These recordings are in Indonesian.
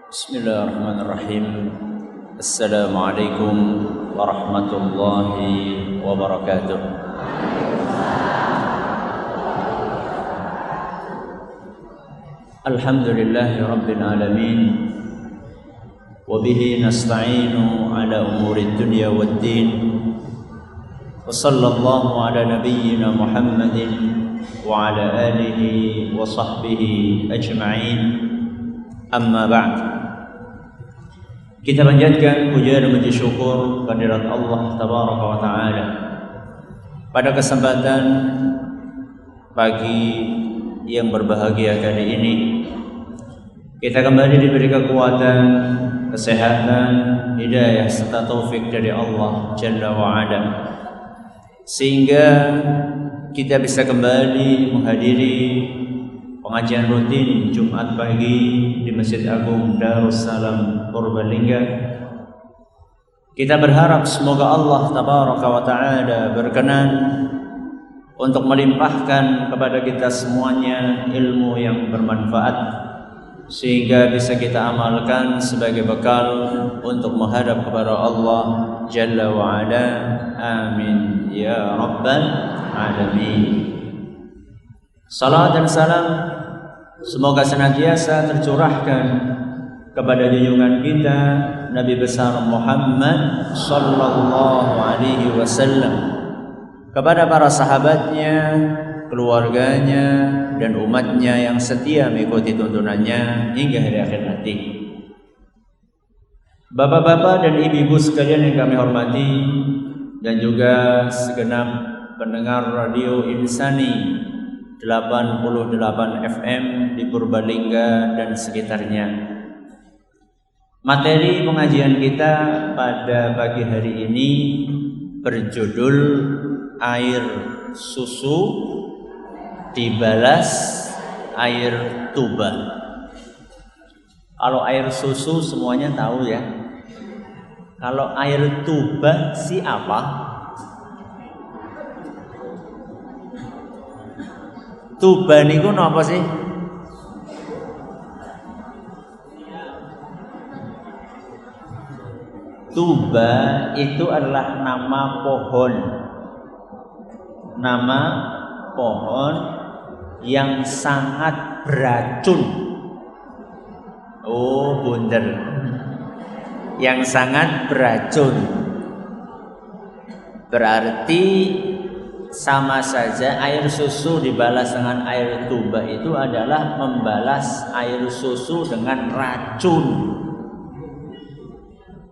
Bismillahirrahmanirrahim. Assalamualaikum warahmatullahi wabarakatuh. Alhamdulillahi rabbil alamin. Wa bihi nasta'inu ala umuri dunya waddin. Wa sallallahu ala nabiyyina Muhammadin wa ala alihi wa sahbihi ajma'in. Amma ba'd. Kita panjatkan puja dan puji syukur kehadirat Allah Tabaraka wa Ta'ala. Pada kesempatan pagi yang berbahagia kali ini, kita kembali diberi kekuatan, kesehatan, hidayah serta taufik dari Allah Jalla wa Ala, sehingga kita bisa kembali menghadiri pengajian rutin Jumat pagi di Masjid Agung Darussalam Purbalingga. Kita berharap semoga Allah Tabaraka wa Ta'ala berkenan untuk melimpahkan kepada kita semuanya ilmu yang bermanfaat, sehingga bisa kita amalkan sebagai bekal untuk menghadap kepada Allah Jalla wa Ala. Amin ya Rabbal Alamin. Salat dan salam semoga senantiasa tercurahkan kepada junjungan kita Nabi besar Muhammad sallallahu alaihi wasallam, kepada para sahabatnya, keluarganya, dan umatnya yang setia mengikuti tuntunannya hingga hari akhir nanti. Bapak-bapak dan ibu-ibu sekalian yang kami hormati, dan juga segenap pendengar radio Insani 88 FM di Purbalingga dan sekitarnya. Materi pengajian kita pada pagi hari ini berjudul air susu dibalas air tuba. Kalau air susu semuanya tahu ya. Kalau air tuba siapa? Tuba niku napa sih? Tuba itu adalah nama pohon. Nama pohon yang sangat beracun. Oh, bunder. Yang sangat beracun. Berarti sama saja air susu dibalas dengan air tuba itu adalah membalas air susu dengan racun.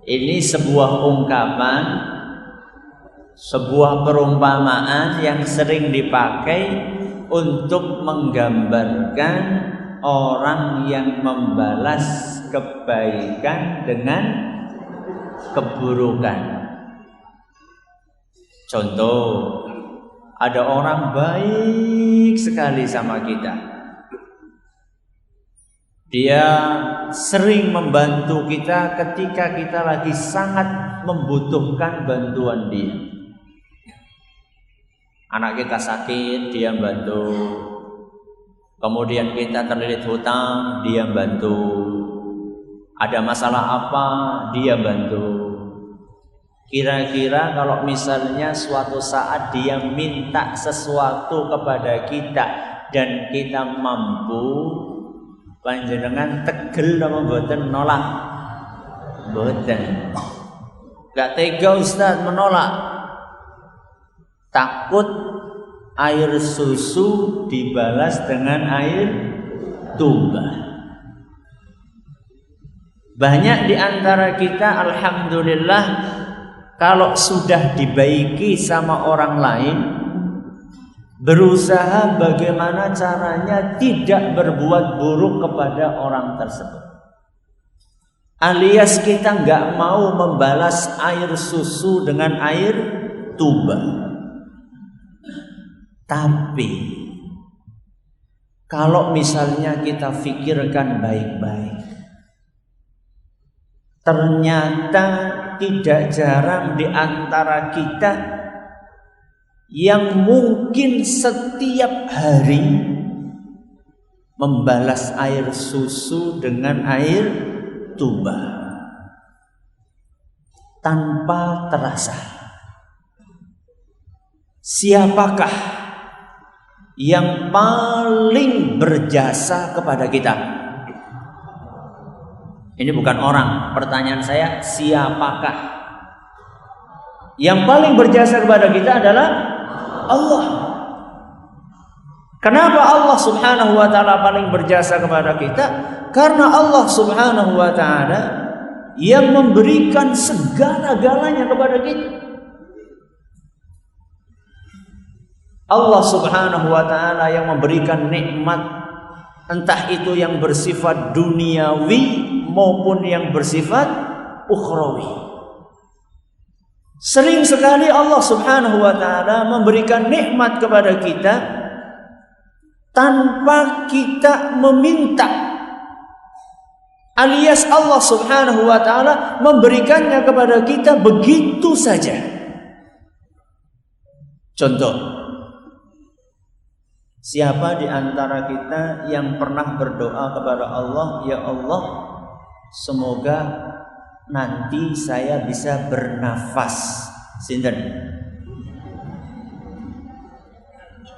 Ini sebuah ungkapan, sebuah perumpamaan yang sering dipakai untuk menggambarkan orang yang membalas kebaikan dengan keburukan. Contoh, ada orang baik sekali sama kita. Dia sering membantu kita ketika kita lagi sangat membutuhkan bantuan dia. Anak kita sakit, dia bantu. Kemudian kita terlilit hutang, dia bantu. Ada masalah apa, dia bantu. Kira-kira kalau misalnya suatu saat dia minta sesuatu kepada kita dan kita mampu, panjenengan tegel apa mboten nolak? Mboten. Gak tega Ustaz menolak. Takut air susu dibalas dengan air tuba. Banyak di antara kita alhamdulillah, kalau sudah dibaiki sama orang lain, berusaha bagaimana caranya tidak berbuat buruk kepada orang tersebut. Alias kita nggak mau membalas air susu dengan air tuba. Tapi kalau misalnya kita pikirkan baik-baik, ternyata tidak jarang di antara kita yang mungkin setiap hari membalas air susu dengan air tuba tanpa terasa. Siapakah yang paling berjasa kepada kita? Ini bukan orang. Pertanyaan saya, siapakah? Yang paling berjasa kepada kita adalah Allah. Kenapa Allah Subhanahu wa ta'ala paling berjasa kepada kita? Karena Allah Subhanahu wa ta'ala yang memberikan segala-galanya kepada kita. Allah Subhanahu wa ta'ala yang memberikan nikmat, entah itu yang bersifat duniawi maupun yang bersifat ukhrawi. Sering sekali Allah Subhanahu wa ta'ala memberikan nikmat kepada kita tanpa kita meminta, alias Allah Subhanahu wa ta'ala memberikannya kepada kita begitu saja. Contoh, siapa di antara kita yang pernah berdoa kepada Allah, ya Allah, semoga nanti saya bisa bernafas? Sinten?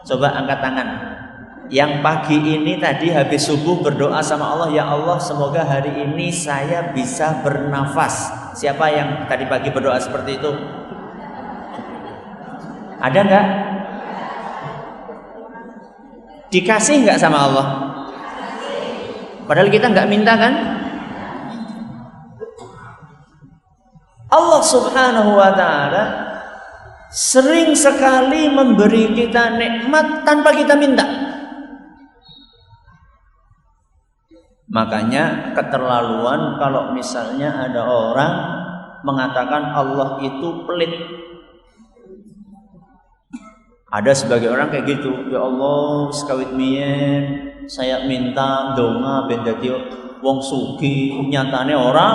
Coba angkat tangan. Yang pagi ini tadi habis subuh berdoa sama Allah, ya Allah semoga hari ini saya bisa bernafas. Siapa yang tadi pagi berdoa seperti itu? Ada enggak? Dikasih enggak sama Allah? Padahal kita enggak minta kan? Allah Subhanahu wa ta'ala sering sekali memberi kita nikmat tanpa kita minta. Makanya keterlaluan kalau misalnya ada orang mengatakan Allah itu pelit. Ada sebagai orang kayak gitu, ya Allah sekawit mien saya minta donga ben dadi wong sugih, nyatane ora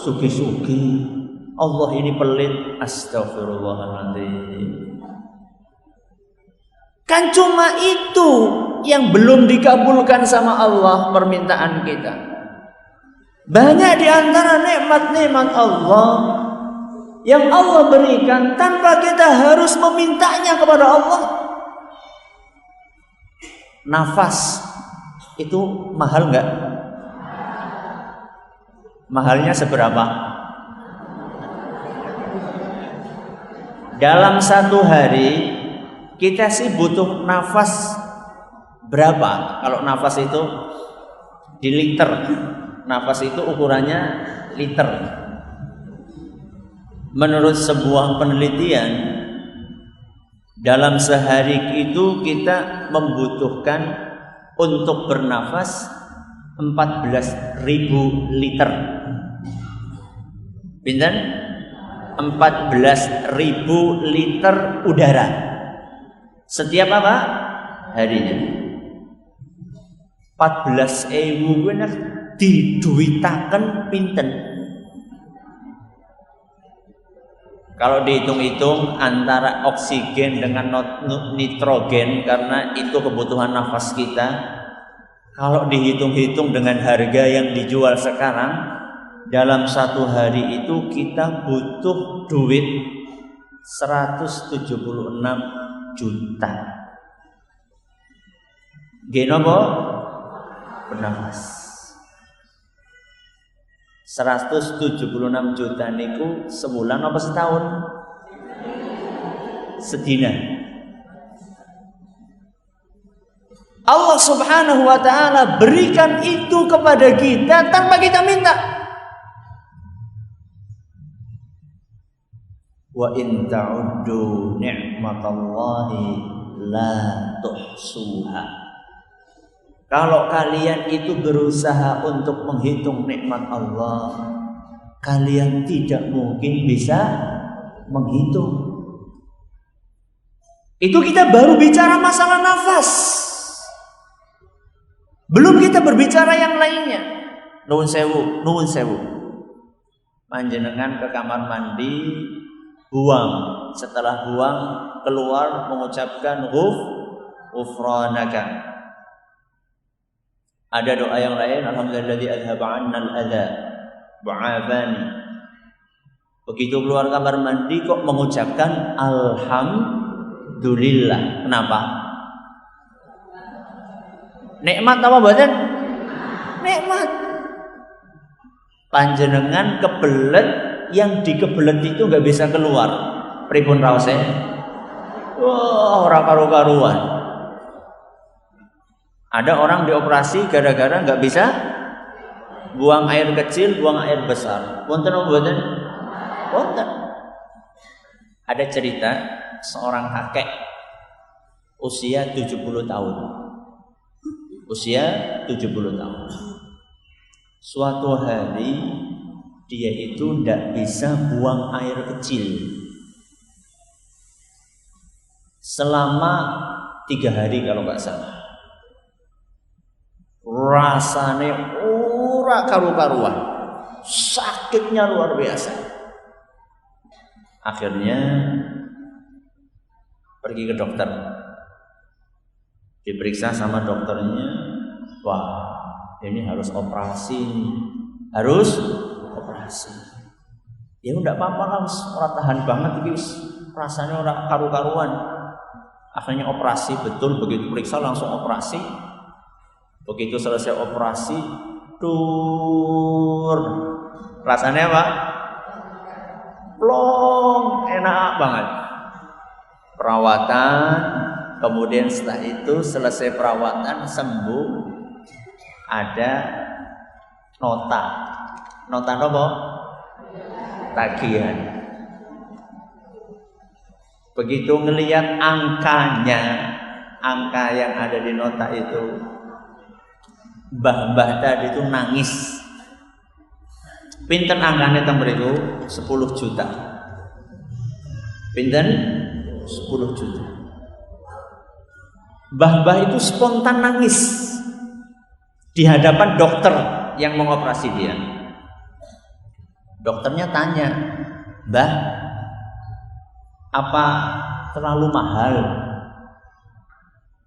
sugih-sugih. Allah ini pelit. Astagfirullahaladzim. Kan cuma itu yang belum dikabulkan sama Allah permintaan kita. Banyak di antara nikmat-nikmat Allah yang Allah berikan tanpa kita harus memintanya kepada Allah. Nafas itu mahal enggak? Mahalnya seberapa? Dalam satu hari kita sih butuh nafas berapa? Kalau nafas itu di liter. Nafas itu ukurannya liter. Menurut sebuah penelitian, dalam sehari itu kita membutuhkan untuk bernafas 14.000 liter. Pinten? 14.000 liter udara. Setiap apa? Harinya. 14.000 bener diduitaken pinten? Kalau dihitung-hitung antara oksigen dengan nitrogen, karena itu kebutuhan nafas kita, kalau dihitung-hitung dengan harga yang dijual sekarang, dalam satu hari itu kita butuh duit 176 juta. Genopo bernafas. 176 juta niku sebulan apa setahun? Sedina. Allah Subhanahu wa ta'ala berikan itu kepada kita tanpa kita minta. Wa in ta'uddu ni'matallahi la tuhsuha. Kalau kalian itu berusaha untuk menghitung nikmat Allah, kalian tidak mungkin bisa menghitung. Itu kita baru bicara masalah nafas. Belum kita berbicara yang lainnya. Nuwun sewu. Panjenengan ke kamar mandi, buang. Setelah buang, keluar mengucapkan ghufranaka. Ada doa yang lain, alhamdulillahilladzi adhaba 'annal adza. wa'afani. Begitu keluar kamar mandi kok mengucapkan alhamdulillah. Kenapa? Nikmat apa mboten? Nikmat. Panjenengan kebelet, yang dikebelet itu nggak bisa keluar. Pripun raose? Wah, ora karu-karuan. Ada orang dioperasi gara-gara nggak bisa buang air kecil, buang air besar. Wonten apa mboten? Wonten. Ada cerita seorang kakek usia 70 tahun. Usia 70 tahun. Suatu hari dia itu tidak bisa buang air kecil selama 3 hari kalau nggak salah. Rasanya ora karu-karuan, sakitnya luar biasa. Akhirnya pergi ke dokter, diperiksa sama dokternya. Wah, ini harus operasi, harus operasi. Ya udah apa-apa lah, orang tahan banget iki, rasanya orang karu-karuan. Akhirnya operasi, betul, begitu periksa langsung operasi. Begitu selesai operasi, tur, rasanya apa? Plong, enak banget. Perawatan, kemudian setelah itu selesai perawatan, sembuh, ada nota apa? Tagihan. Begitu ngelihat angkanya, angka yang ada di nota itu, mbah-mbah tadi itu nangis. Pinten angkanya teng mriku? 10 juta. Pinten? 10 juta. Mbah-mbah itu spontan nangis di hadapan dokter yang mengoperasi dia. Dokternya tanya, "Mbah, apa terlalu mahal?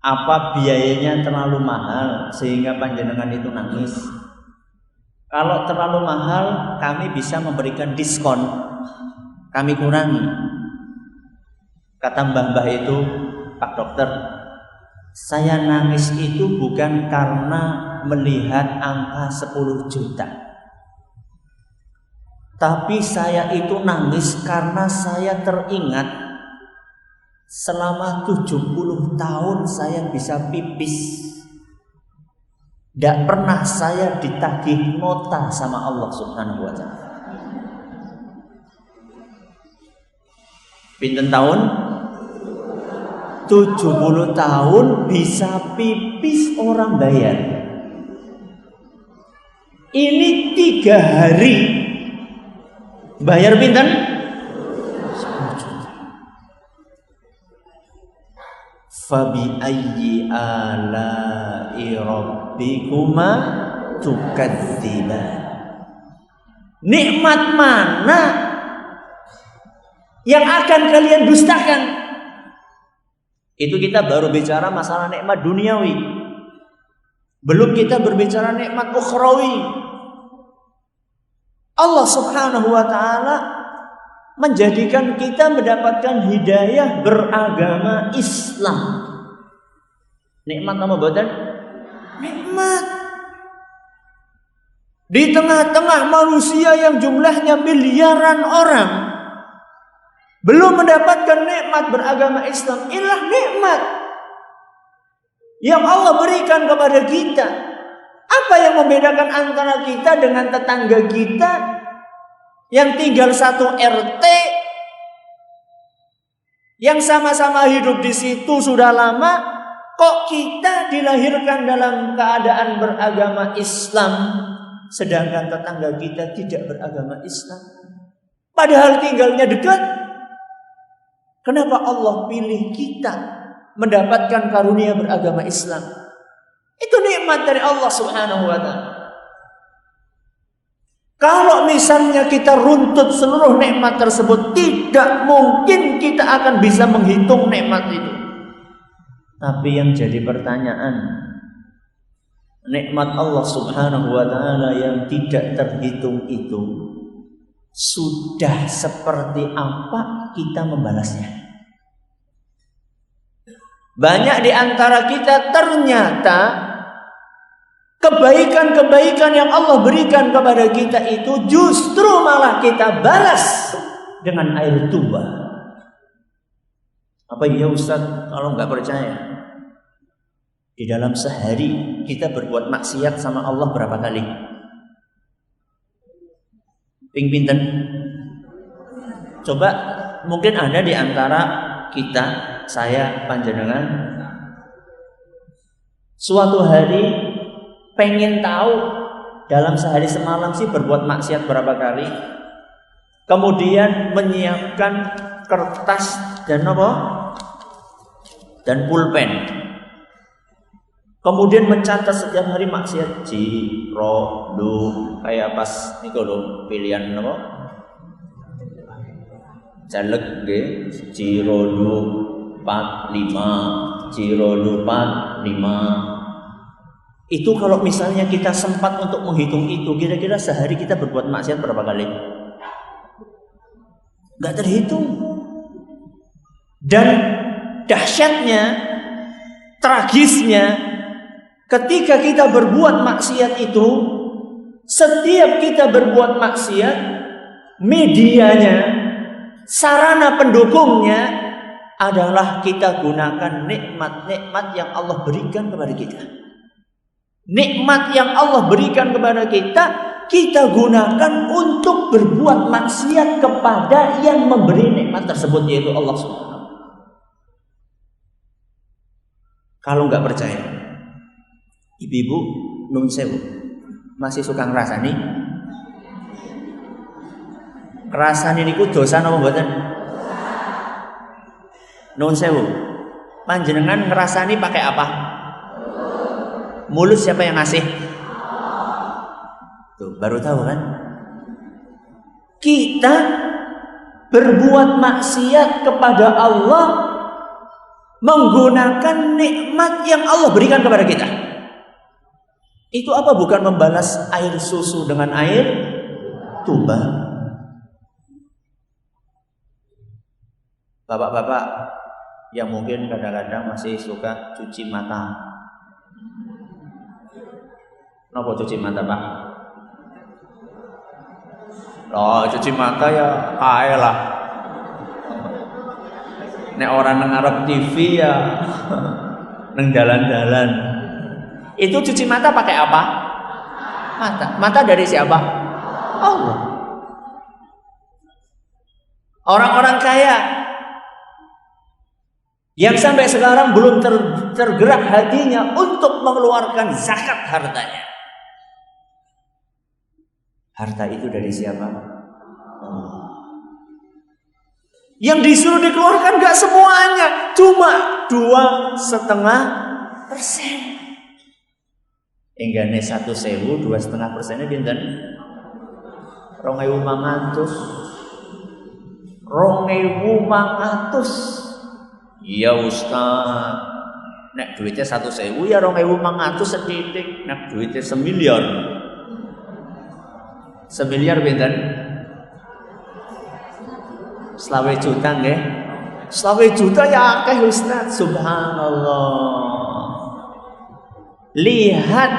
Apa biayanya terlalu mahal sehingga panjenengan itu nangis? Kalau terlalu mahal, kami bisa memberikan diskon, kami kurangi." Kata mbah-mbah itu, "Pak dokter, saya nangis itu bukan karena melihat angka 10 juta. Tapi saya itu nangis karena saya teringat selama 70 tahun saya bisa pipis. Tidak pernah saya ditagih nota sama Allah Subhanahu wa ta'ala." Pinten tahun? 70 tahun bisa pipis orang bayar. Ini 3 hari bayar pinten? 10 juta. Fabi ayyi ala'i rabbikuma tukadziban. Nikmat mana yang akan kalian dustakan? Itu kita baru bicara masalah nikmat duniawi. Belum kita berbicara nikmat ukhrawi. Allah Subhanahu wa ta'ala menjadikan kita mendapatkan hidayah beragama Islam. Nikmat apa boten? Nikmat. Di tengah-tengah manusia yang jumlahnya miliaran orang, belum mendapatkan nikmat beragama Islam. Inilah nikmat yang Allah berikan kepada kita. Apa yang membedakan antara kita dengan tetangga kita yang tinggal satu RT, yang sama-sama hidup di situ sudah lama, kok kita dilahirkan dalam keadaan beragama Islam, sedangkan tetangga kita tidak beragama Islam, padahal tinggalnya dekat. Kenapa Allah pilih kita mendapatkan karunia beragama Islam? Itu nikmat dari Allah Subhanahu wa ta'ala. Kalau misalnya kita runtut seluruh nikmat tersebut, tidak mungkin kita akan bisa menghitung nikmat itu. Tapi yang jadi pertanyaan, nikmat Allah Subhanahu wa taala yang tidak terhitung itu sudah seperti apa kita membalasnya. Banyak di antara kita ternyata kebaikan-kebaikan yang Allah berikan kepada kita itu justru malah kita balas dengan air tuba. Apa iya Ustaz kalau nggak percaya? Di dalam sehari kita berbuat maksiat sama Allah berapa kali? Ping pinten? Coba mungkin ada di antara kita, saya, panjenengan, suatu hari pengen tahu dalam sehari semalam sih berbuat maksiat berapa kali. Kemudian menyiapkan kertas dan apa? Dan pulpen. Kemudian mencatat setiap hari maksiat kayak pas niku lho pilihan apa? Caleg nggih Cirodu 45 Cirodu 45. Itu kalau misalnya kita sempat untuk menghitung itu, kira-kira sehari kita berbuat maksiat berapa kali? Enggak terhitung. Dan dahsyatnya, tragisnya, ketika kita berbuat maksiat itu, setiap kita berbuat maksiat, medianya, sarana pendukungnya adalah kita gunakan nikmat-nikmat yang Allah berikan kepada kita. Nikmat yang Allah berikan kepada kita, kita gunakan untuk berbuat maksiat kepada yang memberi nikmat tersebut, yaitu Allah SWT. Kalau nggak percaya, ibu-ibu nun sewu masih suka ngrasani? Ngrasani niku dosa napa mboten? Nun sewu. Panjenengan ngrasani pakai apa? Mulut siapa yang ngasih? Tuh, baru tahu kan? Kita berbuat maksiat kepada Allah menggunakan nikmat yang Allah berikan kepada kita. Itu apa bukan membalas air susu dengan air tuba? Bapak-bapak yang mungkin kadang-kadang masih suka cuci mata. Kenapa cuci mata, Pak? Loh, cuci mata ya kae lah. Nek orang ngarep TV ya nang dalan-dalan. Itu cuci mata pakai apa? Mata. Mata dari siapa? Allah. Orang-orang kaya yang sampai sekarang belum tergerak hatinya untuk mengeluarkan zakat hartanya. Harta itu dari siapa? Allah. Yang disuruh dikeluarkan gak semuanya, cuma 2,5%. Enggane 1.000, 2,5%-nya pinten? 2.500. 2.500. Iya Ustaz. Nek duitnya 1.000 ya 2.500 setitik. Nek duitnya 1 miliar. 1 miliar pinten? 20 juta nggih. 20 juta ya akeh Ustaz, subhanallah. Lihat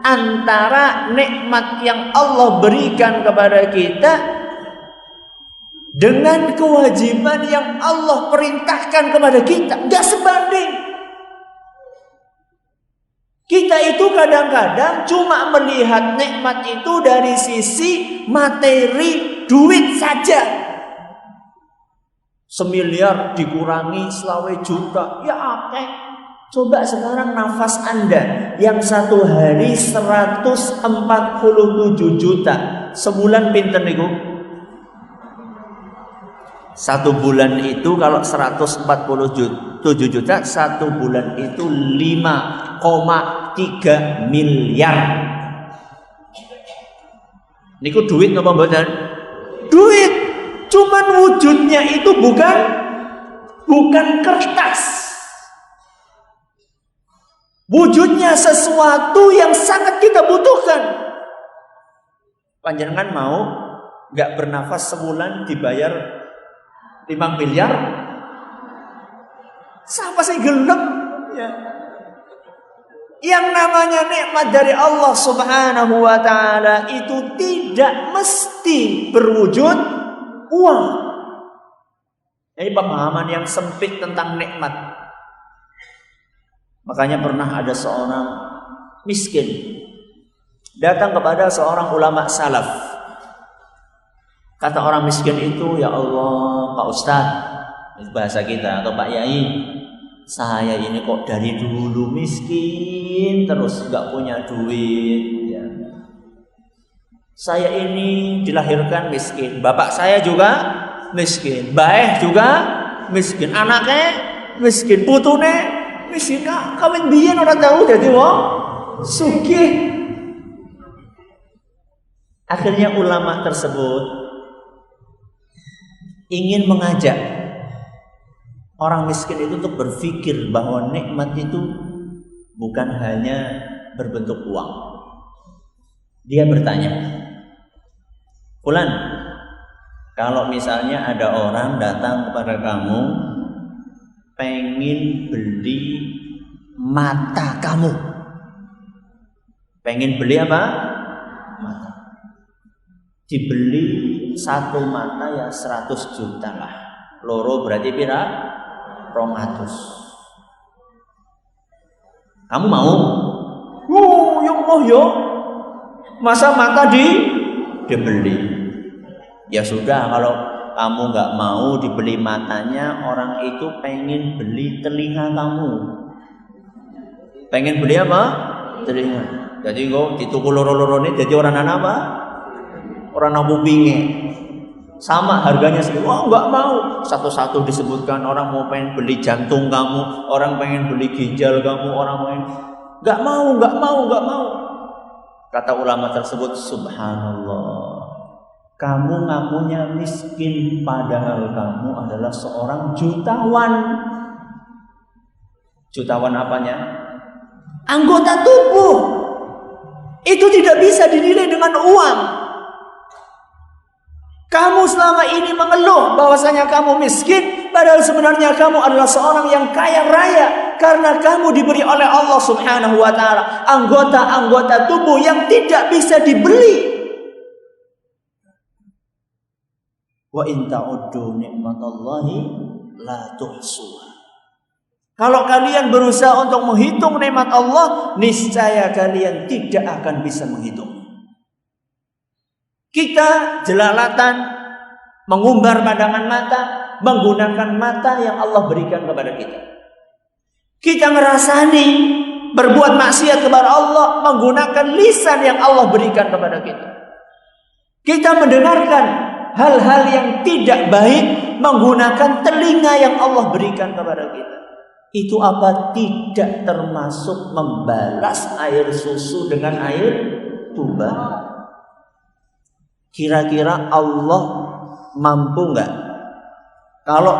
antara nikmat yang Allah berikan kepada kita dengan kewajiban yang Allah perintahkan kepada kita, enggak sebanding. Kita itu kadang-kadang cuma melihat nikmat itu dari sisi materi, duit saja. 1 miliar dikurangi 20 juta, ya akeh. Coba sekarang nafas Anda yang satu hari 147 juta, sebulan pinten niku? 1 bulan itu kalau 147 juta, 1 bulan itu 5,3 miliar. Niku duit napa mboten? Duit. Cuman wujudnya itu bukan kertas. wujudnya sesuatu yang sangat kita butuhkan. Panjenengan mau nggak bernafas sebulan dibayar 5 miliar? Siapa sih gelem? Ya. Yang namanya nikmat dari Allah Subhanahu wa ta'ala itu tidak mesti berwujud uang. Ini pemahaman yang sempit tentang nikmat. Makanya pernah ada seorang miskin datang kepada seorang ulama salaf. Kata orang miskin itu, "Ya Allah, Pak Ustadz," bahasa kita, atau Pak Yai, "saya ini kok dari dulu miskin terus, gak punya duit ya. Saya ini dilahirkan miskin, bapak saya juga miskin, bae juga miskin, anaknya miskin, putune miskin. Kawin biyen ora tahu dadi wong sugih." Akhirnya ulama tersebut ingin mengajak orang miskin itu untuk berpikir bahwa nikmat itu bukan hanya berbentuk uang. Dia bertanya, "Fulan, kalau misalnya ada orang datang kepada kamu pengen beli mata kamu, pengen beli apa? Mata. Dibeli satu mata ya 100 juta lah. Loro berarti pira? 200. Kamu mau? Yang mau yo. Masa mata dibeli? Ya sudah, kalau kamu nggak mau dibeli matanya, orang itu pengen beli telinga kamu. Pengen beli apa? Telinga. Jadi kok dituku loro-loro ini jadi orang apa? Orang nabu binge. Sama harganya segitu. Wah, nggak mau. Satu-satu disebutkan. Orang mau pengen beli jantung kamu, orang pengen beli ginjal kamu, orang pengen nggak mau. Kata ulama tersebut, "Subhanallah, kamu ngakunya miskin padahal kamu adalah seorang jutawan." Jutawan apanya? Anggota tubuh. Itu tidak bisa dinilai dengan uang. Kamu selama ini mengeluh bahwasanya kamu miskin, padahal sebenarnya kamu adalah seorang yang kaya raya karena kamu diberi oleh Allah Subhanahu wa ta'ala anggota-anggota tubuh yang tidak bisa dibeli. Wa in ta'uddu ni'matallahi la tuhsuha. Kalau kalian berusaha untuk menghitung nikmat Allah, niscaya kalian tidak akan bisa menghitung. Kita jelalatan mengumbar pandangan mata, menggunakan mata yang Allah berikan kepada kita. Kita ngerasani berbuat maksiat kepada Allah menggunakan lisan yang Allah berikan kepada kita. Kita mendengarkan hal-hal yang tidak baik menggunakan telinga yang Allah berikan kepada kita. Itu apa? Tidak termasuk membalas air susu dengan air tuba. Kira-kira Allah mampu nggak kalau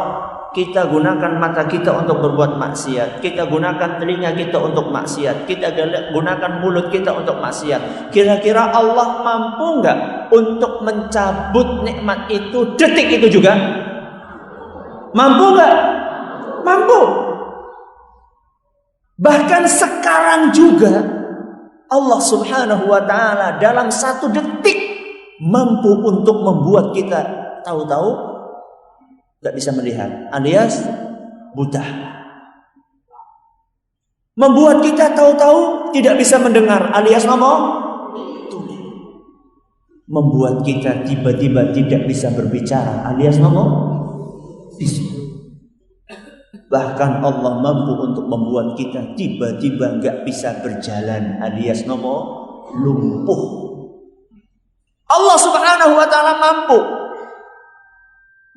kita gunakan mata kita untuk berbuat maksiat, kita gunakan telinga kita untuk maksiat, kita gunakan mulut kita untuk maksiat? Kira-kira Allah mampu nggak untuk mencabut nikmat itu detik itu juga? Mampu nggak? Mampu. Bahkan sekarang juga Allah Subhanahu wa ta'ala dalam 1 detik mampu untuk membuat kita tahu-tahu gak bisa melihat, alias buta. Membuat kita tahu-tahu tidak bisa mendengar, alias tuli. Membuat kita tiba-tiba tidak bisa berbicara, alias bisu. Bahkan Allah mampu untuk membuat kita tiba-tiba gak bisa berjalan, alias lumpuh. Allah Subhanahu wa ta'ala mampu.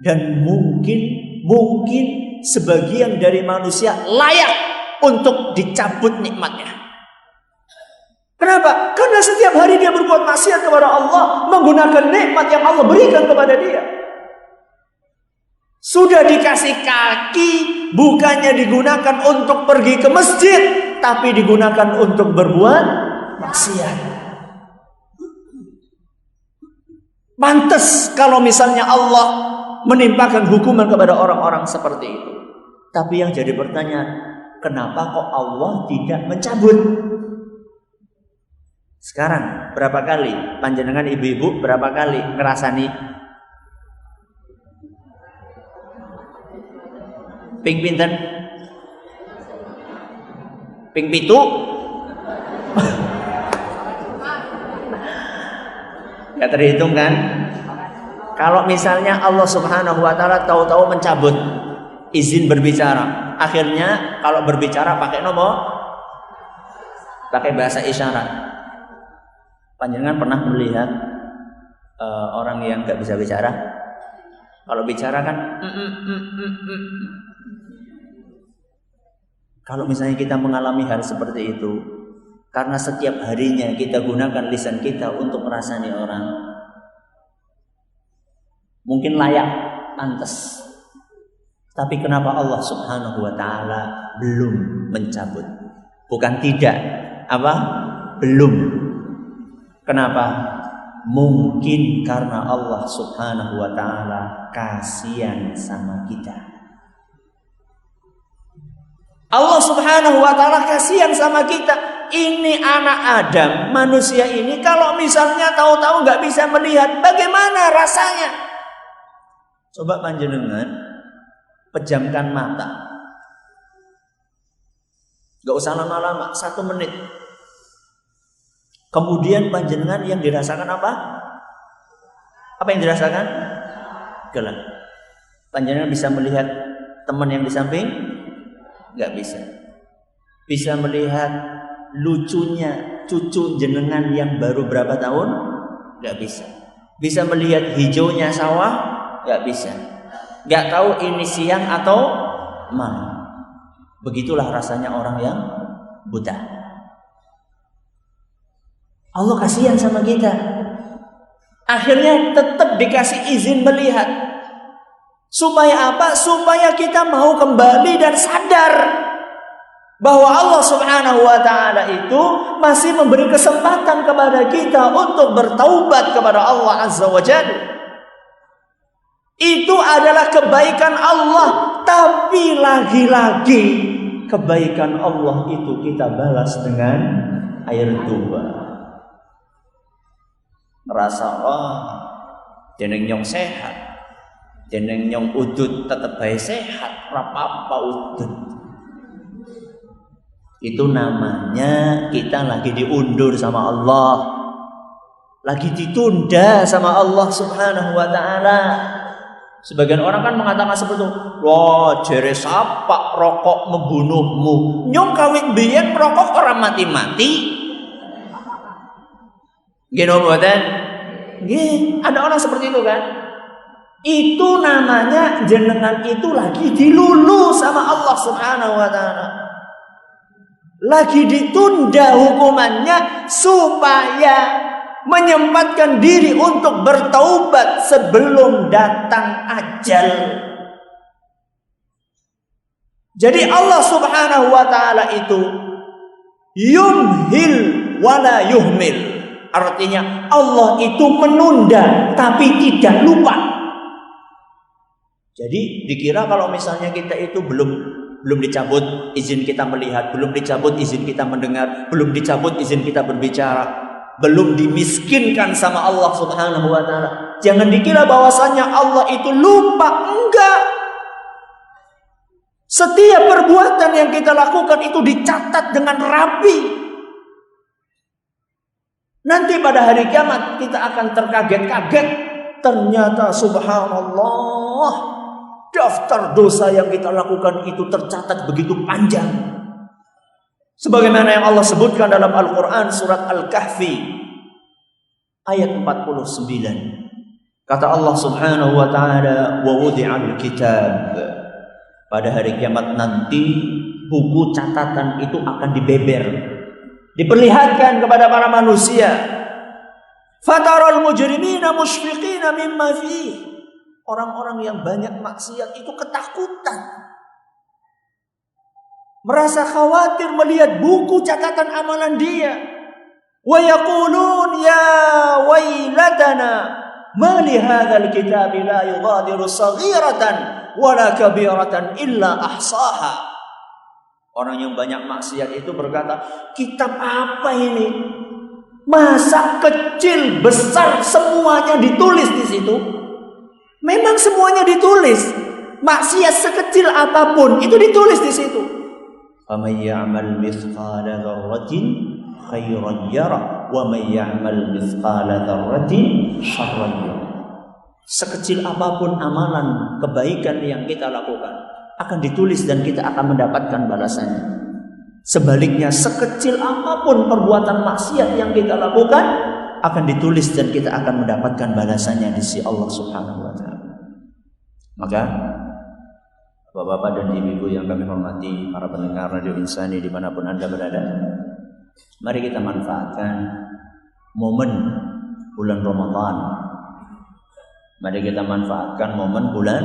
Dan mungkin sebagian dari manusia layak untuk dicabut nikmatnya. Kenapa? Karena setiap hari dia berbuat maksiat kepada Allah, menggunakan nikmat yang Allah berikan kepada dia. Sudah dikasih kaki, bukannya digunakan untuk pergi ke masjid, tapi digunakan untuk berbuat maksiat. Pantes kalau misalnya Allah menimpakan hukuman kepada orang-orang seperti itu. Tapi yang jadi pertanyaan, kenapa kok Allah tidak mencabut? Sekarang berapa kali panjenengan ibu-ibu berapa kali ngerasani ping pinten? Ping pitu? Gak terhitung kan? Kalau misalnya Allah Subhanahu wa taala tahu-tahu mencabut izin berbicara, akhirnya kalau berbicara pakai nomor, pakai bahasa isyarat. Panjenengan pernah melihat orang yang gak bisa bicara? Kalau bicara kan Kalau misalnya kita mengalami hal seperti itu, karena setiap harinya kita gunakan lisan kita untuk merasani orang, mungkin layak, pantas. Tapi kenapa Allah Subhanahu wa taala belum mencabut? Bukan tidak, belum. Kenapa? Mungkin karena Allah Subhanahu wa taala kasihan sama kita. Allah Subhanahu wa taala kasihan sama kita. Ini anak Adam, manusia ini kalau misalnya tahu-tahu nggak bisa melihat, bagaimana rasanya? Coba panjenengan pejamkan mata. Gak usah lama-lama, 1 menit. Kemudian panjenengan yang dirasakan apa? Apa yang dirasakan? Gelap. Panjenengan bisa melihat teman yang di samping? Gak bisa. Bisa melihat lucunya cucu jenengan yang baru berapa tahun? Gak bisa. Bisa melihat hijaunya sawah? Gak bisa. Gak tahu ini siang atau malam. Begitulah rasanya orang yang buta. Allah kasihan sama kita. Akhirnya tetap dikasih izin melihat. Supaya apa? Supaya kita mau kembali dan sadar bahwa Allah Subhanahu wa taala itu masih memberi kesempatan kepada kita untuk bertaubat kepada Allah Azza wa Jalla. Itu adalah kebaikan Allah, tapi lagi-lagi kebaikan Allah itu kita balas dengan air tuba. Merasa jeneng nyong sehat, jeneng nyong udut tetep bae sehat, apa-apa udut. Itu namanya kita lagi diundur sama Allah, lagi ditunda sama Allah Subhanahu wa taala. Sebagian orang kan mengatakan seperti itu, wah jere sapa rokok membunuhmu. Nyong kawin biyen rokok orang mati-mati. Gino boten? Ada orang seperti itu kan? Itu namanya jenengan itu lagi dilulu sama Allah Subhanahu wa taala. Lagi ditunda hukumannya supaya menyempatkan diri untuk bertaubat sebelum datang ajal. Jadi Allah Subhanahu wa taala itu yumhil wala yuhmil. Artinya Allah itu menunda tapi tidak lupa. Jadi dikira kalau misalnya kita itu belum dicabut izin kita melihat, belum dicabut izin kita mendengar, belum dicabut izin kita berbicara, belum dimiskinkan sama Allah Subhanahu wa taala. Jangan dikira bahwasanya Allah itu lupa, enggak. Setiap perbuatan yang kita lakukan itu dicatat dengan rapi. Nanti pada hari kiamat kita akan terkaget-kaget. Ternyata subhanallah, daftar dosa yang kita lakukan itu tercatat begitu panjang. Sebagaimana yang Allah sebutkan dalam Al-Quran surat Al-Kahfi ayat 49. Kata Allah Subhanahu wa taala, "Wa wudi'al kitab." Pada hari kiamat nanti buku catatan itu akan dibeber, diperlihatkan kepada para manusia. Fataral mujrimina musyfiqina mimma fihi. Orang-orang yang banyak maksiat itu ketakutan. merasa khawatir melihat buku catatan amalan dia. Wa yaqulun ya wailatana ma li hadzal kitab la yughadiru saghiratan wala kabiratan illa ahsaha. Orang yang banyak maksiat itu berkata, kitab apa ini? Masa kecil, besar semuanya ditulis di situ? Memang semuanya ditulis. Maksiat sekecil apapun itu ditulis di situ. Faman ya'mal mithqala dzarratin khairan yara wa man ya'mal mithqala dzarratin syarran yara. Sekecil apapun amalan kebaikan yang kita lakukan akan ditulis dan kita akan mendapatkan balasannya. Sebaliknya, sekecil apapun perbuatan maksiat yang kita lakukan akan ditulis dan kita akan mendapatkan balasannya di sisi Allah Subhanahu wa taala. Maka Bapak-bapak dan ibu-ibu yang kami hormati, para pendengar Radio Insani dimanapun Anda berada, mari kita manfaatkan momen bulan Ramadan. Mari kita manfaatkan momen bulan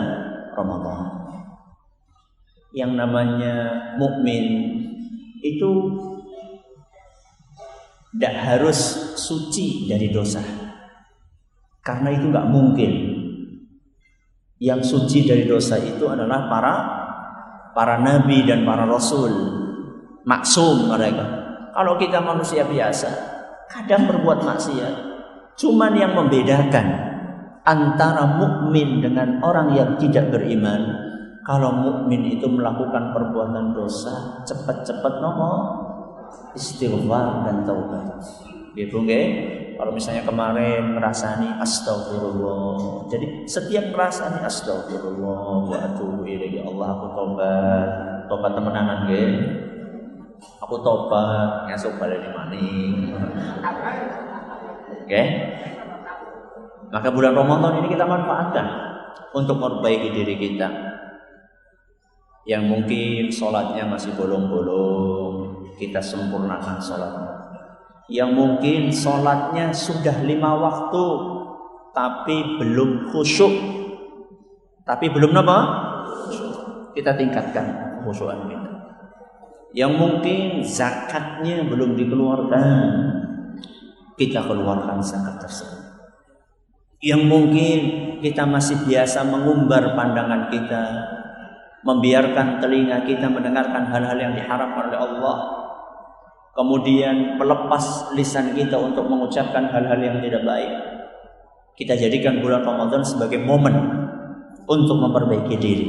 Ramadan. Yang namanya mukmin itu tidak harus suci dari dosa, karena itu nggak mungkin. Yang suci dari dosa itu adalah para nabi dan para rasul, maksum mereka. Kalau kita manusia biasa, kadang berbuat maksiat. Cuman yang membedakan antara mukmin dengan orang yang tidak beriman, kalau mukmin itu melakukan perbuatan dosa, cepat-cepat istighfar dan taubat. Gitu nggih? Kalau misalnya kemarin ngerasani astagfirullah, jadi setiap ngerasani astagfirullah wa atubu ilaih, ya Allah aku tobat temenanan nggih. Aku tobat ngesuk balik maning. Oke? Maka bulan Ramadan ini kita manfaatkan untuk memperbaiki diri kita. Yang mungkin sholatnya masih bolong-bolong, kita sempurnakan sholatnya. Yang mungkin sholatnya sudah 5 waktu, tapi belum khusyuk, tapi belum apa? Kita tingkatkan khusyukan kita. Yang mungkin zakatnya belum dikeluarkan, kita keluarkan zakat tersebut. Yang mungkin kita masih biasa mengumbar pandangan kita, membiarkan telinga kita mendengarkan hal-hal yang diharamkan oleh Allah, kemudian melepas lisan kita untuk mengucapkan hal-hal yang tidak baik. Kita jadikan bulan Ramadan sebagai momen untuk memperbaiki diri.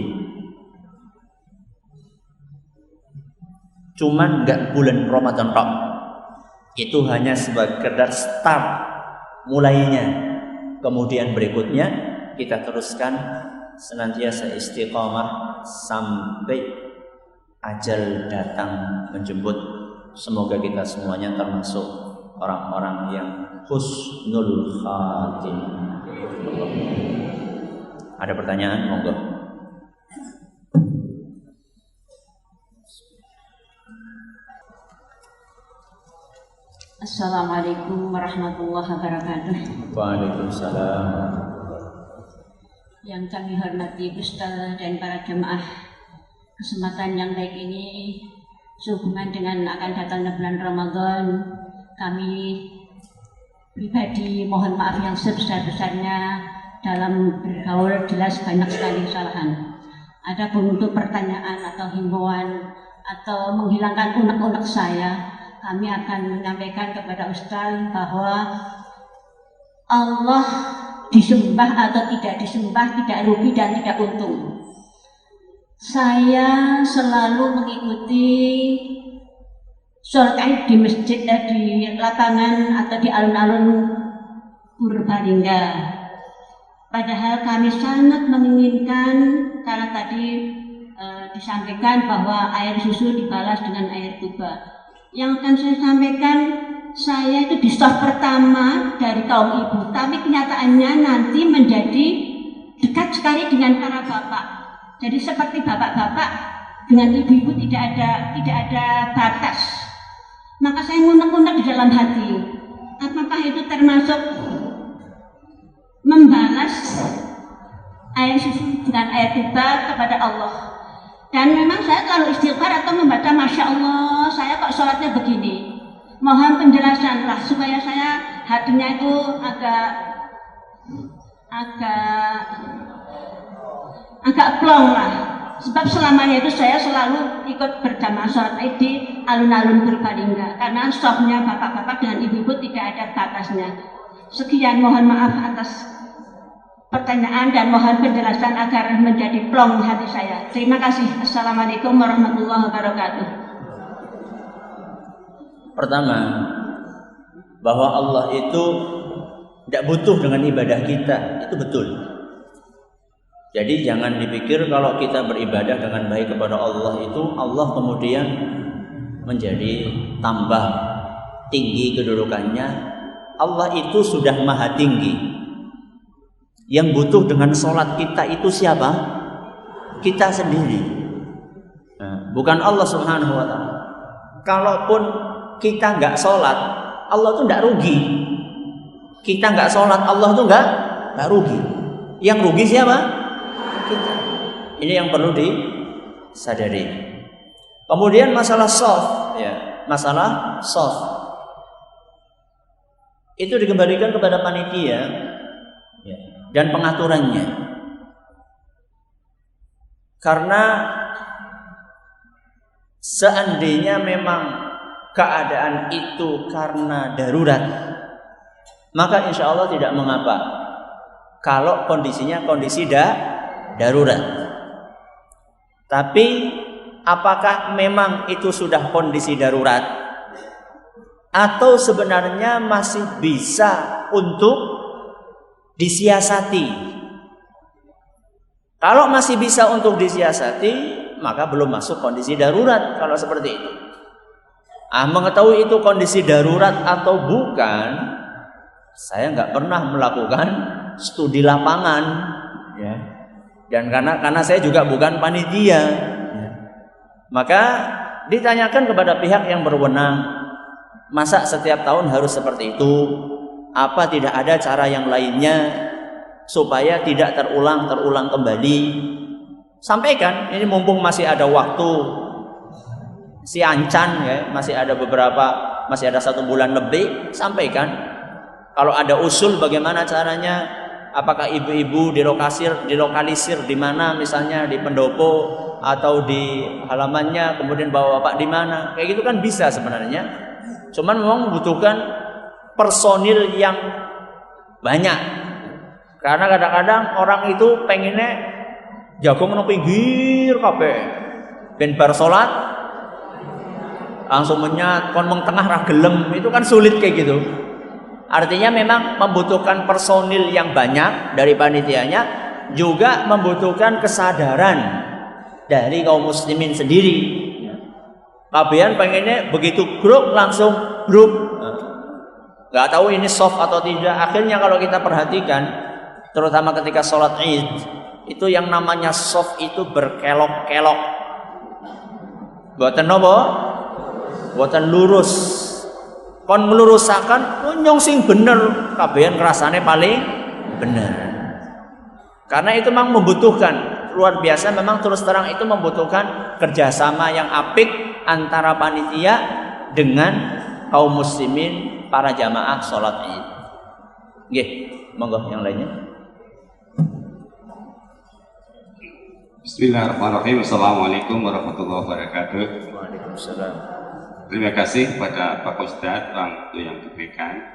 Cuman enggak bulan Ramadan tok. Itu hanya sekedar start mulainya. Kemudian berikutnya kita teruskan senantiasa istiqamah sampai ajal datang menjemput. Semoga kita semuanya termasuk orang-orang yang husnul khatimah. Ada pertanyaan? Monggo. Assalamualaikum warahmatullahi wabarakatuh. Waalaikumsalam. Yang kami hormati Ustaz dan para jemaah, kesempatan yang baik ini sehubungan dengan akan datangnya bulan Ramadan, kami pribadi mohon maaf yang sebesar-besarnya dalam bergaul, jelas banyak sekali kesalahan. Adapun untuk pertanyaan atau himbauan atau menghilangkan unek-unek saya, kami akan menyampaikan kepada Ustaz bahwa Allah disembah atau tidak disembah tidak rugi dan tidak untung. Saya selalu mengikuti sholat Id di masjid, di lapangan atau di alun-alun Purbalingga. Padahal kami sangat menginginkan, karena tadi disampaikan bahwa air susu dibalas dengan air tuba. Yang akan saya sampaikan, saya itu di shaf pertama dari kaum ibu, tapi kenyataannya nanti menjadi dekat sekali dengan para bapak. Jadi seperti bapak-bapak dengan ibu-ibu tidak ada batas. Maka saya ngunek-ngunek di dalam hati, apakah itu termasuk membalas air susu dengan air tuba kepada Allah? Dan memang saya kalau istighfar atau membaca Masya Allah, saya kok sholatnya begini. Mohon penjelasan lah supaya saya hatinya itu agak plong lah. Sebab selamanya itu saya selalu ikut berjamaah sholat Id di alun-alun Purbalingga karena softnya bapak-bapak dengan ibu-ibu tidak ada batasnya. Sekian, mohon maaf atas pertanyaan dan mohon penjelasan agar menjadi plong hati saya. Terima kasih. Assalamualaikum warahmatullahi wabarakatuh. Pertama, bahwa Allah itu tidak butuh dengan ibadah kita, itu betul. Jadi jangan dipikir kalau kita beribadah dengan baik kepada Allah itu Allah kemudian menjadi tambah tinggi kedudukannya. Allah itu sudah maha tinggi. Yang butuh dengan sholat kita itu siapa? Kita sendiri. Nah, bukan Allah Subhanahu wa ta'ala. Kalaupun kita nggak sholat, Allah tuh nggak rugi. Kita nggak sholat, Allah tuh nggak rugi. Yang rugi siapa? Kita. Ini yang perlu disadari. Kemudian masalah soft, ya, masalah soft itu dikembalikan kepada panitia, ya, dan pengaturannya. Karena seandainya memang keadaan itu karena darurat, maka insya Allah tidak mengapa kalau kondisinya kondisi darurat. Tapi apakah memang itu sudah kondisi darurat atau sebenarnya masih bisa untuk disiasati? Kalau masih bisa untuk disiasati, maka belum masuk kondisi darurat kalau seperti itu. Mengetahui itu kondisi darurat atau bukan, saya nggak pernah melakukan studi lapangan, ya. Dan karena saya juga bukan panitia, ya. Maka ditanyakan kepada pihak yang berwenang, masa setiap tahun harus seperti itu? Apa tidak ada cara yang lainnya supaya tidak terulang kembali? Sampaikan, ini mumpung masih ada waktu, si ancan, ya, masih ada 1 bulan lebih, sampaikan. Kalau ada usul bagaimana caranya, apakah ibu-ibu dilokalisir di mana, misalnya di pendopo atau di halamannya, kemudian bapak-bapak di mana, kayak gitu kan bisa sebenarnya. Cuman memang membutuhkan personil yang banyak. Karena kadang-kadang orang itu pengennya jagung nang pinggir kabeh. Ben bar salat langsung menyat kon meng tengah ra gelem, itu kan sulit kayak gitu. Artinya memang membutuhkan personil yang banyak dari panitianya, juga membutuhkan kesadaran dari kaum muslimin sendiri. Kabehan pengennya begitu grup langsung grup, nggak tahu ini soft atau tidak. Akhirnya kalau kita perhatikan, terutama ketika sholat Id, itu yang namanya soft itu berkelok-kelok. Buatan apa? Buatan lurus. Kon ngelurusakan nyong sing bener, kabehan kerasane paling bener. Karena itu memang membutuhkan, luar biasa, memang terus terang itu membutuhkan kerjasama yang apik antara panitia dengan kaum muslimin, para jamaah sholat Id. Nggih, monggo yang lainnya. Bismillahirrahmanirrahim. Assalamualaikum warahmatullahi wabarakatuh. Waalaikumsalam. Terima kasih kepada Pak Ustadz waktu yang diberikan.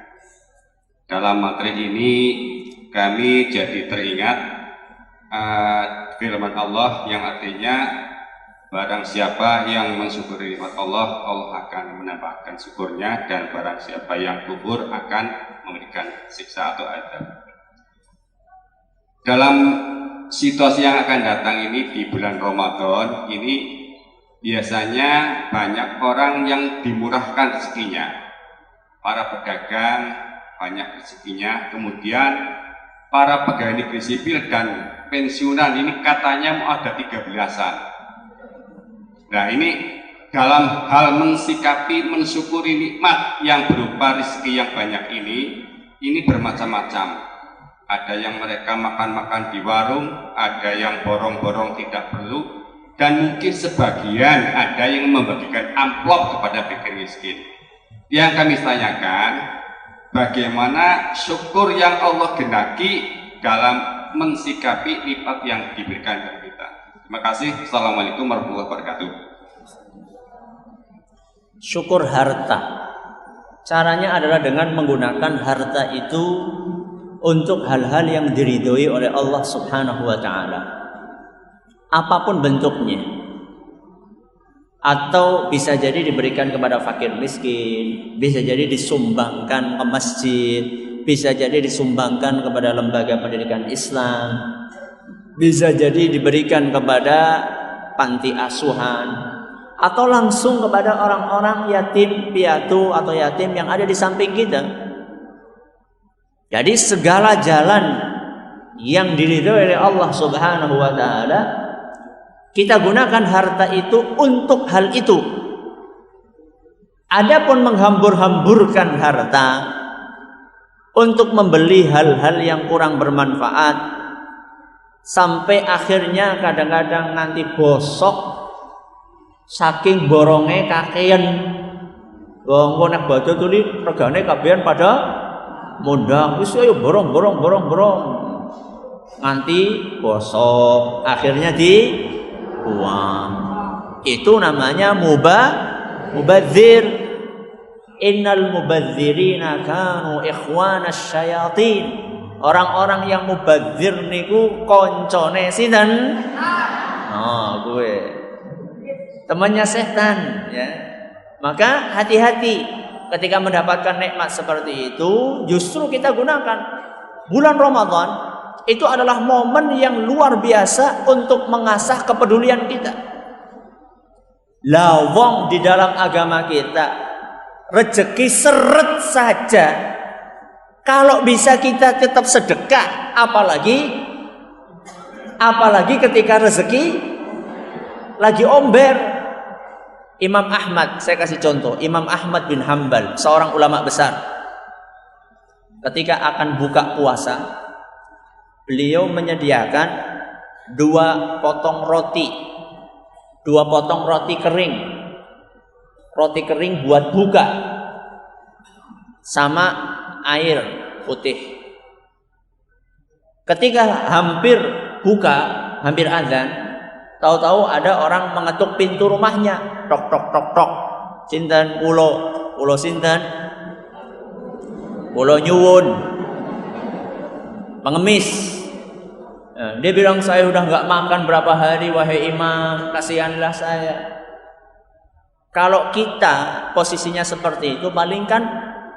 Dalam materi ini kami jadi teringat firman Allah yang artinya barang siapa yang mensyukuri nikmat Allah, Allah akan menambahkan syukurnya, dan barang siapa yang kufur akan memberikan siksa atau azab. Dalam situasi yang akan datang ini di bulan Ramadan ini biasanya banyak orang yang dimurahkan rezekinya, para pedagang banyak rezekinya, kemudian para pegawai negeri sipil dan pensiunan ini katanya mau ada 13-an. Nah, ini dalam hal mensikapi, mensyukuri nikmat yang berupa rezeki yang banyak ini bermacam-macam. Ada yang mereka makan-makan di warung, ada yang borong-borong tidak perlu, dan mungkin sebagian ada yang membagikan amplop kepada fakir miskin. Yang kami tanyakan, bagaimana syukur yang Allah gendaki dalam mensikapi nikmat yang diberikan kepada kita. Terima kasih. Assalamualaikum warahmatullahi wabarakatuh. Syukur harta. Caranya adalah dengan menggunakan harta itu untuk hal-hal yang diridhoi oleh Allah Subhanahu wa taala. Apapun bentuknya. Atau bisa jadi diberikan kepada fakir miskin, bisa jadi disumbangkan ke masjid, bisa jadi disumbangkan kepada lembaga pendidikan Islam, bisa jadi diberikan kepada panti asuhan, atau langsung kepada orang-orang yatim piatu atau yatim yang ada di samping kita. Jadi segala jalan yang diridhoi oleh Allah Subhanahu wa taala, kita gunakan harta itu untuk hal itu. Adapun menghambur-hamburkan harta untuk membeli hal-hal yang kurang bermanfaat, sampai akhirnya kadang-kadang nanti bosok saking boronge kakean. Wong nek baca tuli regane kabehan pada mundang, wis ayo borong. Nganti bosok, akhirnya dibuang. Itu namanya mubadzir. Innal mubadzirina kanu ikhwanas syayatin. Orang-orang yang mubadzir niku koncone sinten? Oh, gue. Temannya setan, ya. Maka hati-hati ketika mendapatkan nikmat seperti itu, justru kita gunakan. Bulan Ramadan itu adalah momen yang luar biasa untuk mengasah kepedulian kita. Lawong di dalam agama kita, rezeki seret saja. Kalau bisa kita tetap sedekah, apalagi ketika rezeki lagi omber. Imam Ahmad, saya kasih contoh, Imam Ahmad bin Hanbal, seorang ulama besar. Ketika akan buka puasa, beliau menyediakan 2 potong roti kering. Roti kering buat buka sama air putih. Ketika hampir buka, hampir azan, tahu-tahu ada orang mengetuk pintu rumahnya. Tok. Sinten pulo sinten? Pulo nyuwun. Pengemis. Dia bilang, saya udah nggak makan berapa hari, wahai imam, kasihanlah saya. Kalau kita posisinya seperti itu, paling kan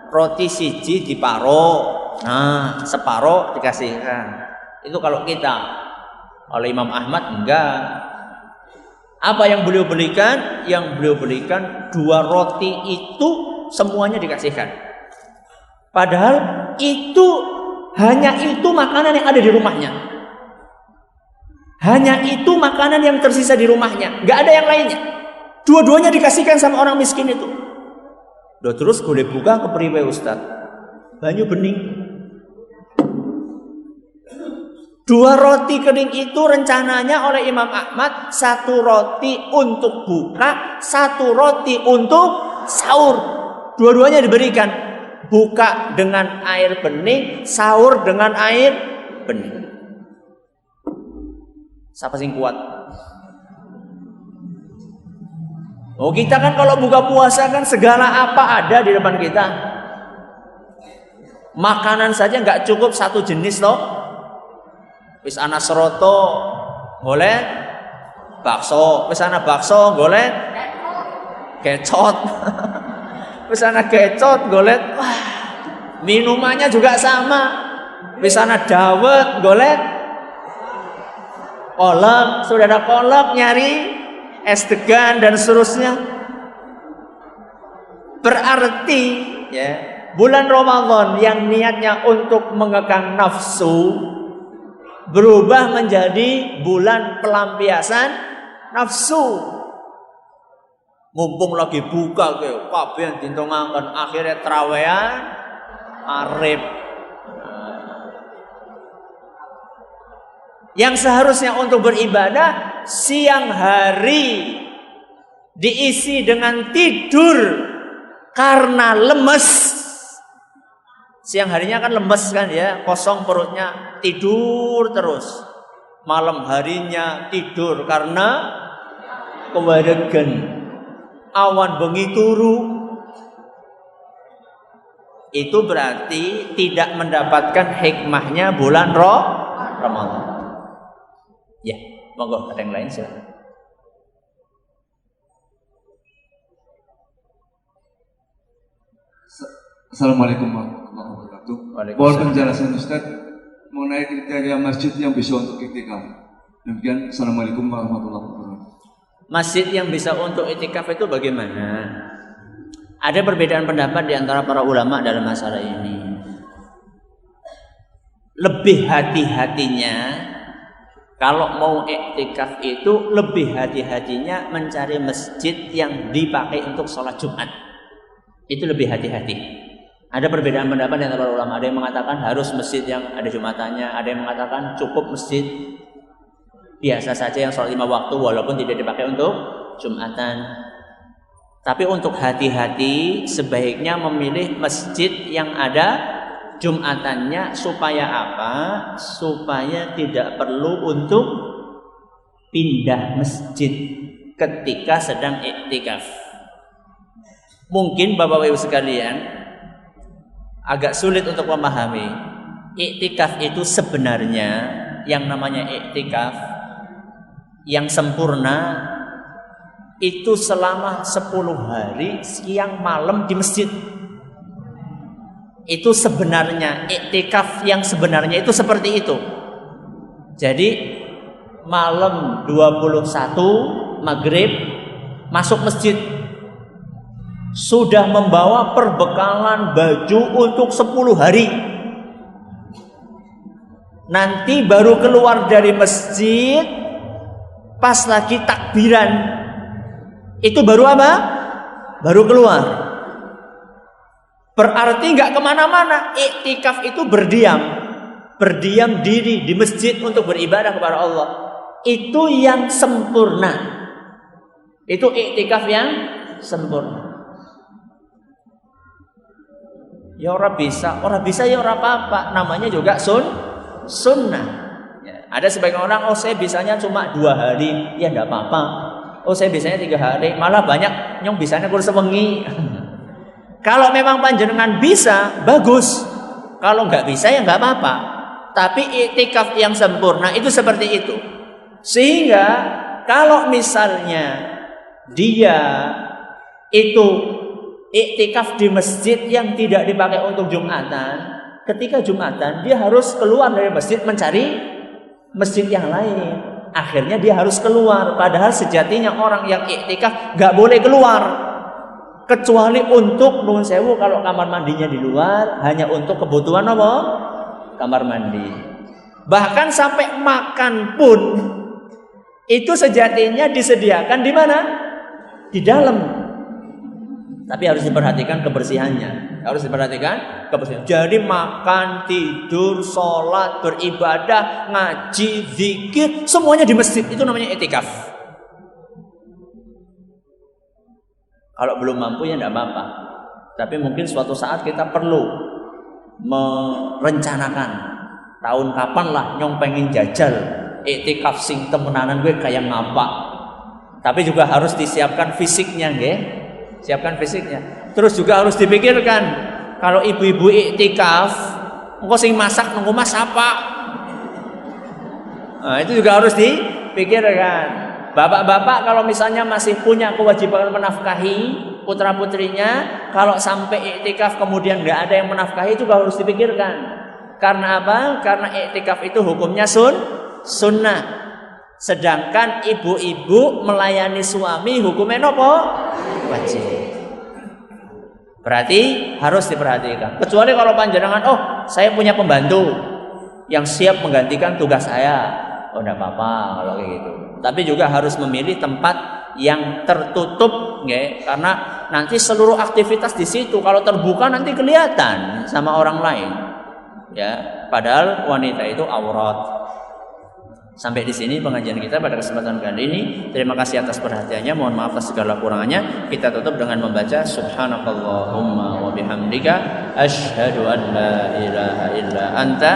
roti siji diparo, nah separo dikasihkan. Itu kalau kita. Oleh Imam Ahmad enggak. Apa yang beliau belikan? Yang beliau belikan 2 roti itu semuanya dikasihkan. Padahal hanya itu makanan yang ada di rumahnya. Hanya itu makanan yang tersisa di rumahnya, nggak ada yang lainnya. Dua-duanya dikasihkan sama orang miskin itu. Terus boleh buka ke priwe Ustaz? Banyu bening. 2 roti kering itu rencananya oleh Imam Ahmad, 1 roti untuk buka, 1 roti untuk sahur. Dua-duanya diberikan. Buka dengan air bening, sahur dengan air bening. Siapa sing kuat? Oh, kita kan kalau buka puasa kan segala apa ada di depan kita. Makanan saja nggak cukup 1 jenis loh. Wis ana seroto, golek bakso. Wis ana bakso, golek kecot. Wis ana kecot, golek minumannya juga sama. Wis ana dawet, golek kolak. Sudah ada kolak, nyari es degan dan seterusnya. Berarti ya, bulan Ramadan yang niatnya untuk mengekang nafsu berubah menjadi bulan pelampiasan nafsu. Mumpung lagi buka ke kabeh dintongaken, akhirnya trawean arep. Yang seharusnya untuk beribadah siang hari diisi dengan tidur karena lemes. Siang harinya kan lemes kan ya, kosong perutnya, tidur terus. Malam harinya tidur karena kewadegan. Awan bengi turu. Itu berarti tidak mendapatkan hikmahnya bulan Ramadan. Ya, monggo ada yang lain silakan. Assalamualaikum warahmatullahi wabarakatuh. Mohon penjelasan Ustaz mengenai kriteria masjid yang bisa untuk iktikaf. Demikian, Assalamualaikum warahmatullahi wabarakatuh. Masjid yang bisa untuk iktikaf itu bagaimana? Ada perbedaan pendapat di antara para ulama dalam masalah ini. Lebih hati-hatinya kalau mau iktikaf itu lebih hati-hatinya mencari masjid yang dipakai untuk sholat Jumat. Itu lebih hati-hati. Ada perbedaan pendapat di antara para ulama. Ada yang mengatakan harus masjid yang ada Jumatannya. Ada yang mengatakan cukup masjid biasa saja yang sholat 5 waktu walaupun tidak dipakai untuk Jumatan. Tapi untuk hati-hati sebaiknya memilih masjid yang ada Jumatannya supaya apa? Supaya tidak perlu untuk pindah masjid ketika sedang iktikaf. Mungkin Bapak Ibu sekalian agak sulit untuk memahami. Iktikaf itu sebenarnya yang namanya iktikaf yang sempurna itu selama 10 hari siang malam di masjid. Itu sebenarnya iktikaf yang sebenarnya itu seperti itu. Jadi malam 21 maghrib masuk masjid, sudah membawa perbekalan baju untuk 10 hari. Nanti baru keluar dari masjid pas lagi takbiran. Itu baru apa? Baru keluar. Berarti nggak kemana-mana. Iktikaf itu berdiam diri di masjid untuk beribadah kepada Allah. Itu yang sempurna. Itu iktikaf yang sempurna. Ya orang bisa ya orang apa-apa. Namanya juga sunnah. Ya, ada sebagian orang, oh saya bisanya cuma 2 hari, ya enggak apa-apa. Oh saya bisanya 3 hari, malah banyak yang bisanya kurang sewengi. Kalau memang panjenengan bisa, bagus. Kalau enggak bisa ya enggak apa-apa. Tapi iktikaf yang sempurna itu seperti itu. Sehingga kalau misalnya dia itu iktikaf di masjid yang tidak dipakai untuk Jumatan, ketika Jumatan dia harus keluar dari masjid mencari masjid yang lain. Akhirnya dia harus keluar. Padahal sejatinya orang yang iktikaf gak boleh keluar, kecuali untuk nuwun sewu kalau kamar mandinya di luar, hanya untuk kebutuhan apa? Kamar mandi. Bahkan sampai makan pun itu sejatinya disediakan di mana? Di dalam. Tapi harus diperhatikan kebersihannya. Jadi makan, tidur, sholat, beribadah, ngaji, zikir, semuanya di masjid. Itu namanya iktikaf. Kalau belum mampu ya tidak apa-apa. Tapi mungkin suatu saat kita perlu merencanakan tahun kapan lah nyong pengen jajal iktikaf sing temenanan gue kayak ngapa. Tapi juga harus disiapkan fisiknya, nggih. Siapkan fisiknya. Terus juga harus dipikirkan kalau ibu-ibu iktikaf, engko sing masak nunggu mas apa? Nah, itu juga harus dipikirkan. Bapak-bapak kalau misalnya masih punya kewajiban menafkahi putra-putrinya, kalau sampai iktikaf kemudian nggak ada yang menafkahi, juga harus dipikirkan. Karena apa? Karena iktikaf itu hukumnya sunnah. Sedangkan ibu-ibu melayani suami hukumnya apa? Wajib. Berarti harus diperhatikan. Kecuali kalau panjenengan, oh saya punya pembantu yang siap menggantikan tugas saya, oh tidak apa-apa kalau kayak gitu. Tapi juga harus memilih tempat yang tertutup, nggih, karena nanti seluruh aktivitas di situ kalau terbuka nanti kelihatan sama orang lain. Ya, padahal wanita itu aurat. Sampai di sini pengajian kita pada kesempatan kali ini. Terima kasih atas perhatiannya. Mohon maaf atas segala kurangannya. Kita tutup dengan membaca Subhanakallahumma wa bihamdika asyhadu an la ilaha illa anta